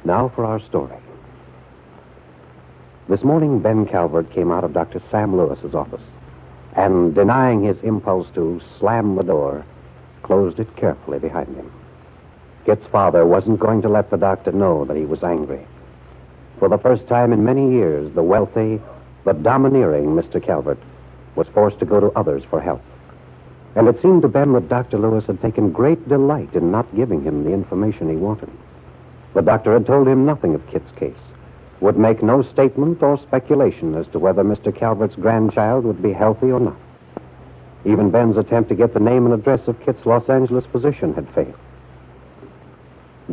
Now for our story. This morning, Ben Calvert came out of Dr. Sam Lewis's office and, denying his impulse to slam the door, closed it carefully behind him. Kitt's father wasn't going to let the doctor know that he was angry. For the first time in many years, the wealthy, the domineering Mr. Calvert was forced to go to others for help. And it seemed to Ben that Dr. Lewis had taken great delight in not giving him the information he wanted. The doctor had told him nothing of Kitt's case, would make no statement or speculation as to whether Mr. Calvert's grandchild would be healthy or not. Even Ben's attempt to get the name and address of Kitt's Los Angeles physician had failed.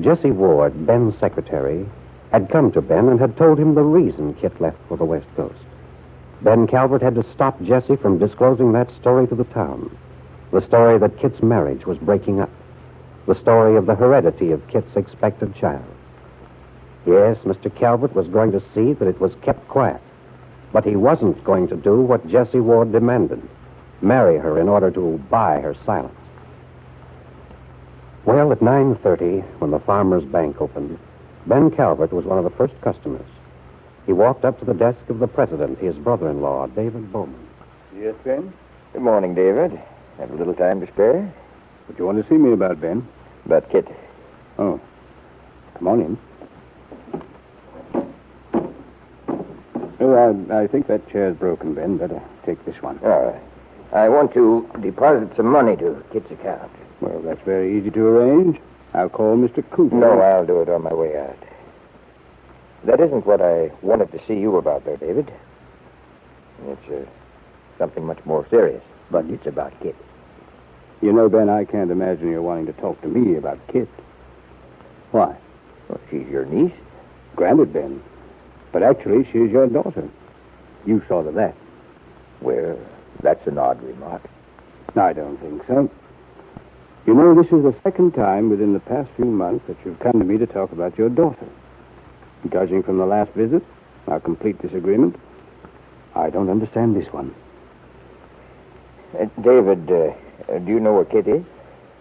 Jessie Ward, Ben's secretary, had come to Ben and had told him the reason Kitt left for the West Coast. Ben Calvert had to stop Jessie from disclosing that story to the town. The story that Kitt's marriage was breaking up. The story of the heredity of Kitt's expected child. Yes, Mr. Calvert was going to see that it was kept quiet. But he wasn't going to do what Jessie Ward demanded. Marry her in order to buy her silence. Well, at 9:30, when the Farmers' Bank opened, Ben Calvert was one of the first customers. He walked up to the desk of the president, his brother-in-law, David Bowman. Yes, Ben? Good morning, David. Have a little time to spare? What you want to see me about, Ben? About Kitt. Oh. Come on in. Oh, I think that chair's broken, Ben. Better take this one. All right. I want to deposit some money to Kitt's account. Well, that's very easy to arrange. I'll call Mr. Cooper. No, I'll do it on my way out. That isn't what I wanted to see you about, though, David. It's something much more serious, but it's about Kitt. You know, Ben, I can't imagine you're wanting to talk to me about Kitt. Why? Well, she's your niece. Granted, Ben. But actually, she's your daughter. You saw to that. Well, that's an odd remark. I don't think so. You know, this is the second time within the past few months that you've come to me to talk about your daughter. Judging from the last visit, our complete disagreement, I don't understand this one. David, do you know where Kitt is?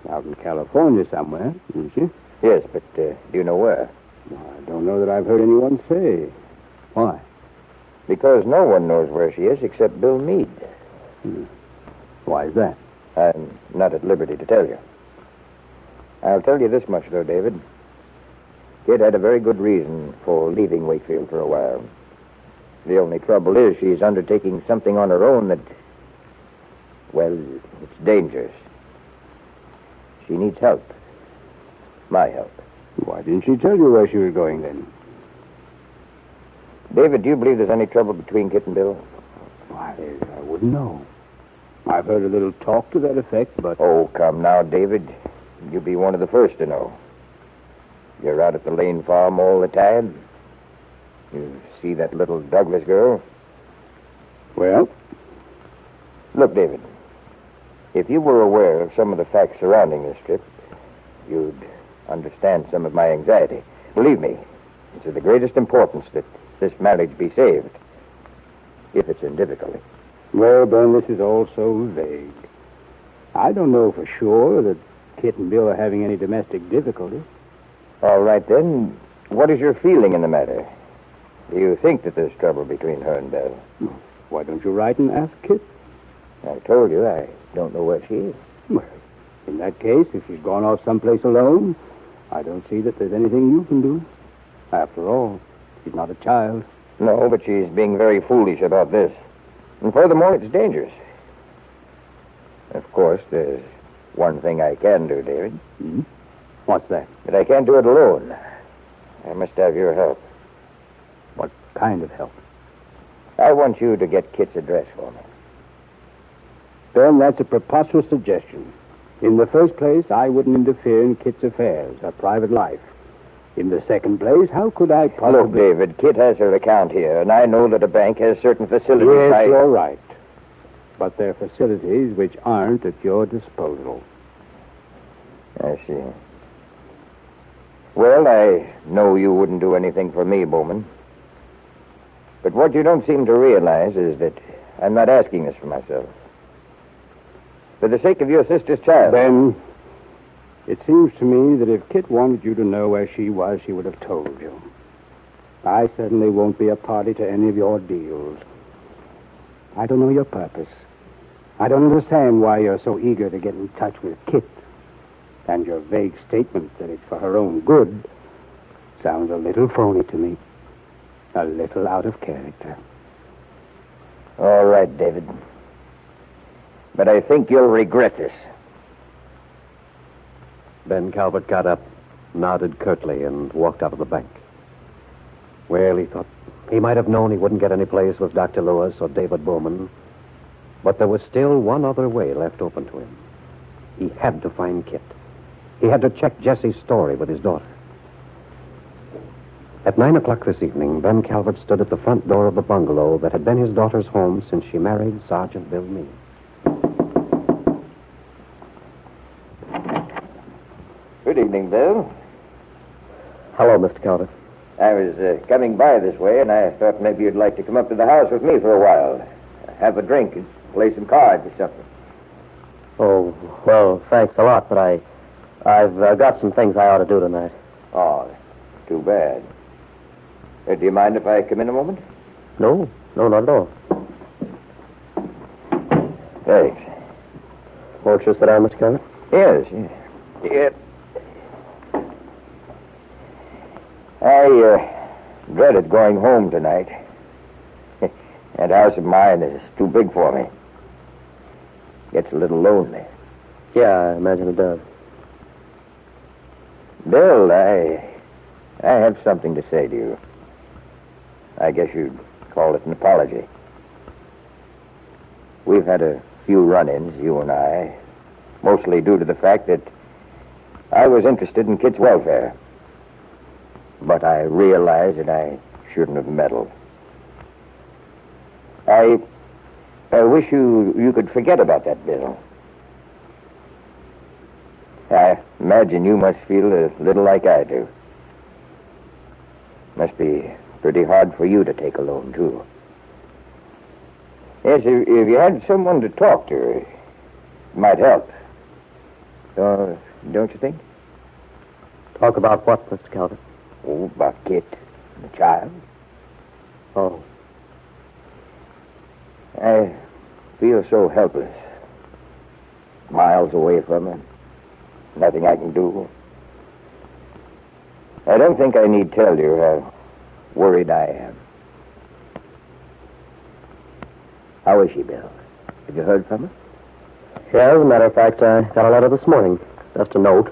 Out in California somewhere, isn't she? Yes, but do you know where? I don't know that I've heard anyone say. Why? Because no one knows where she is except Bill Meade. Why is that? I'm not at liberty to tell you. I'll tell you this much, though, David. Kitt had a very good reason for leaving Wakefield for a while. The only trouble is she's undertaking something on her own that, well, it's dangerous. She needs help. My help. Why didn't she tell you where she was going, then? David, do you believe there's any trouble between Kitt and Bill? Why, I wouldn't know. I've heard a little talk to that effect, but... Oh, come now, David. You'll be one of the first to know. You're out at the Lane farm all the time. You see that little Douglas girl? Well? Look, David, if you were aware of some of the facts surrounding this trip, you'd understand some of my anxiety. Believe me, it's of the greatest importance that this marriage be saved, if it's in difficulty. Well, Ben, this is all so vague. I don't know for sure that Kitt and Bill are having any domestic difficulty. All right, then. What is your feeling in the matter? Do you think that there's trouble between her and Bill? Why don't you write and ask Kitt? I told you I don't know where she is. Well, in that case, if she's gone off someplace alone, I don't see that there's anything you can do. After all, she's not a child. No, but she's being very foolish about this. And furthermore, it's dangerous. Of course, there's one thing I can do, David. Hmm? What's that? But I can't do it alone. I must have your help. What kind of help? I want you to get Kitt's address for me. Ben, that's a preposterous suggestion. In the first place, I wouldn't interfere in Kitt's affairs, her private life. In the second place, how could I possibly... Look, David, Kitt has her account here, and I know that a bank has certain facilities. Yes, you're right. But they're facilities which aren't at your disposal. I see. Well, I know you wouldn't do anything for me, Bowman. But what you don't seem to realize is that I'm not asking this for myself. For the sake of your sister's child. Ben, It seems to me that if Kitt wanted you to know where she was, she would have told you. I certainly won't be a party to any of your deals. I don't know your purpose. I don't understand why you're so eager to get in touch with Kitt. And your vague statement that it's for her own good sounds a little phony to me. A little out of character. All right, David. But I think you'll regret this. Ben Calvert got up, nodded curtly, and walked out of the bank. Well, he thought, he might have known he wouldn't get any place with Dr. Lewis or David Bowman, but there was still one other way left open to him. He had to find Kitt. He had to check Jessie's story with his daughter. At 9 o'clock this evening, Ben Calvert stood at the front door of the bungalow that had been his daughter's home since she married Sergeant Bill Meade. Good evening, Bill. Hello, Mr. Calvert. I was coming by this way, and I thought maybe you'd like to come up to the house with me for a while. Have a drink and play some cards or something. Oh, well, thanks a lot, but I've got some things I ought to do tonight. Oh, too bad. Do you mind if I come in a moment? No, not at all. Thanks. Won't you sit down, Mr. Calvert? Yes. Yeah. I dreaded going home tonight. That house of mine is too big for me. Gets a little lonely. Yeah, I imagine it does. Bill, I have something to say to you. I guess you'd call it an apology. We've had a few run-ins, you and I, mostly due to the fact that I was interested in Kitt's welfare. But I realized that I shouldn't have meddled. I wish you could forget about that, Bill. I imagine you must feel a little like I do. Must be pretty hard for you to take alone, too. Yes, if you had someone to talk to, it might help. Don't you think? Talk about what, Mr. Calvert? Oh, about Kitt and the child. Oh. I feel so helpless. Miles away from her. Nothing I can do. I don't think I need tell you how worried I am. How is she, Bill? Have you heard from her? Yeah, as a matter of fact, I got a letter this morning. Just a note.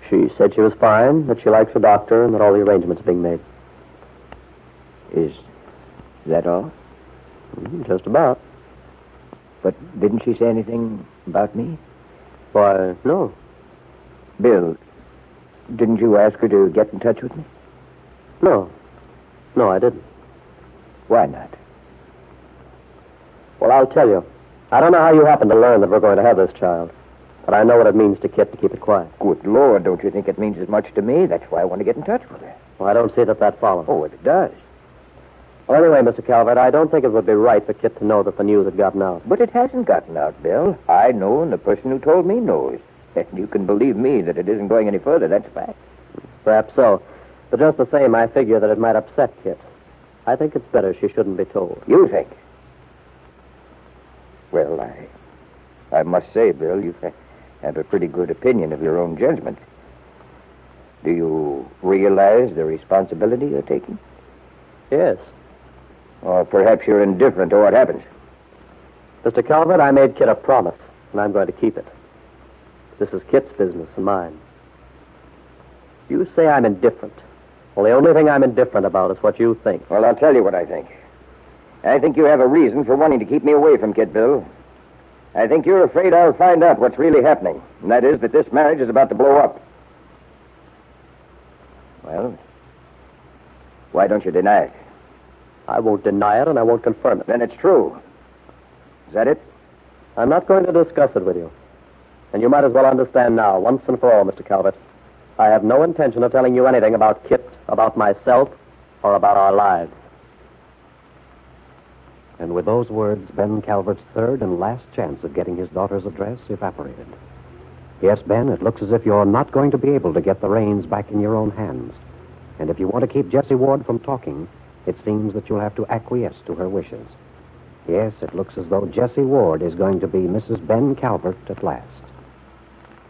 She said she was fine, that she likes her doctor, and that all the arrangements are being made. Is that all? Just about. But didn't she say anything about me? Why, no. Bill, didn't you ask her to get in touch with me? No. No, I didn't. Why not? Well, I'll tell you. I don't know how you happened to learn that we're going to have this child, but I know what it means to Kitt to keep it quiet. Good Lord, don't you think it means as much to me? That's why I want to get in touch with her. Well, I don't see that follows. Oh, it does. Well, anyway, Mr. Calvert, I don't think it would be right for Kitt to know that the news had gotten out. But it hasn't gotten out, Bill. I know, and the person who told me knows. And you can believe me that it isn't going any further. That's a fact. Perhaps so. But just the same, I figure that it might upset Kitt. I think it's better she shouldn't be told. You think? Well, I must say, Bill, you have a pretty good opinion of your own judgment. Do you realize the responsibility you're taking? Yes. Or perhaps you're indifferent to what happens. Mr. Calvert, I made Kitt a promise, and I'm going to keep it. This is Kitt's business and mine. You say I'm indifferent. Well, the only thing I'm indifferent about is what you think. Well, I'll tell you what I think. I think you have a reason for wanting to keep me away from Kitt, Bill. I think you're afraid I'll find out what's really happening, and that is that this marriage is about to blow up. Well, why don't you deny it? I won't deny it, and I won't confirm it. Then it's true. Is that it? I'm not going to discuss it with you. And you might as well understand now, once and for all, Mr. Calvert, I have no intention of telling you anything about Kitt, about myself, or about our lives. And with those words, Ben Calvert's third and last chance of getting his daughter's address evaporated. Yes, Ben, it looks as if you're not going to be able to get the reins back in your own hands. And if you want to keep Jessie Ward from talking, it seems that you'll have to acquiesce to her wishes. Yes, it looks as though Jessie Ward is going to be Mrs. Ben Calvert at last.